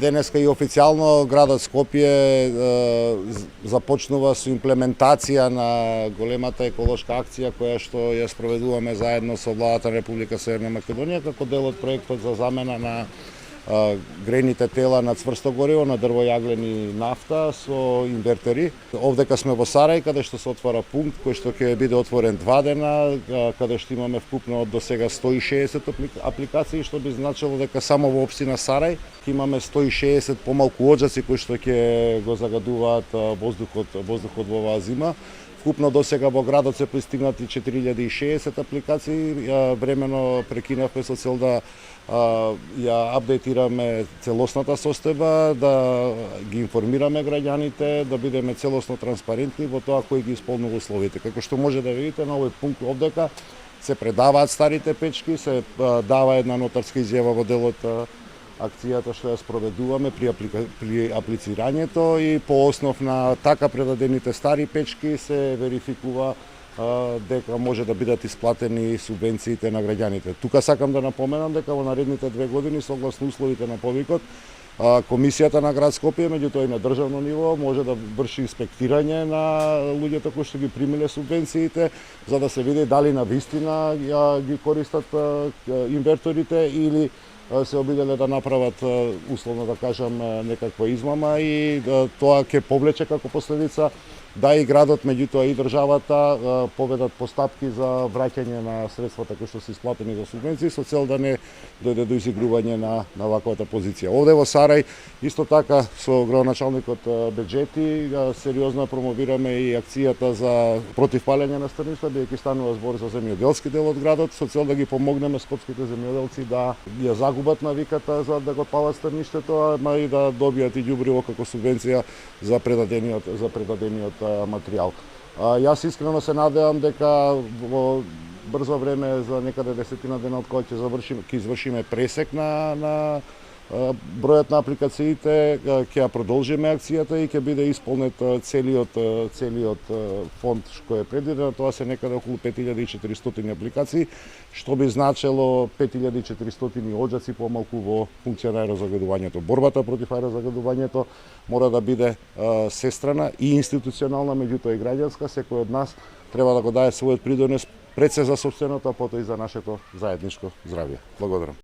Денеска и официјално градот Скопје започнува со имплементација на големата еколошка акција која што ја спроведуваме заедно со владата на Република Северна Македонија како дел од проектот за замена на грејните тела на цврсто гориво, на дрво, јаглен и нафта со инвертери. Овдека сме во Сарај, каде што се отвара пункт кој што ќе биде отворен 2 дена, каде што имаме вкупно до сега 160 апликации, што би значило дека само во општина Сарај ќе имаме 160 помалку оджаци кои што ќе го загадуваат воздухот во оваа зима. Вкупно до сега во градот се пристигнати 4060 апликации, времено прекинавме со цел да ја апдейтираме целосната состојба, да ги информираме граѓаните, да бидеме целосно транспарентни во тоа кој ги исполнува условите. Како што може да видите на овој пункт овдека се предаваат старите печки, се дава една нотарска изјава во делот акцијата што ја спроведуваме при аплицирањето и по основ на така предадените стари печки се верификува дека може да бидат исплатени субвенциите на граѓаните. Тука сакам да напоменам дека во наредните 2 години согласно условите на повикот Комисијата на град Скопје, меѓутоа и на државно ниво, може да врши инспектирање на луѓето кои што ги примиле субвенциите, за да се види дали на вистина ги користат инверторите или се обиделе да направат, условно да кажам, некаква измама и тоа ќе повлече како последица да и градот, меѓутоа и државата поведат постапки за враќање на средствата кои што се исплатени за субвенции со цел да не дојде до изигрување на ваквата позиција. Овде во Сарај исто така со градоначалникот Беџети сериозно промовираме и акцијата за против палење на стрништа, бидејќи станува збор за земјоделски дел од градот, со цел да ги помогнеме скопските земјоделци да ја загубат навиката за да го палат стрништето, ама и да добијат и ѓубриво како субвенција за предадениот материјал. Јас искрено се надевам дека во брзо време, за некаде 10 дена од кога ќе извршиме пресек на бројот на апликациите, ќе ја продолжиме акцијата и ќе биде исполнет целиот фонд кој е предвиден. Тоа се некаде околу 5400 апликации, што би значело 5400 оджаци помалку во функција на аерозагадувањето. Борбата против аерозагадувањето мора да биде сестрана и институционална, меѓутоа и граѓанска. Секој од нас треба да го даде својот придонес пред се за сопственото, а потоа и за нашето заедничко здравје. Благодарам.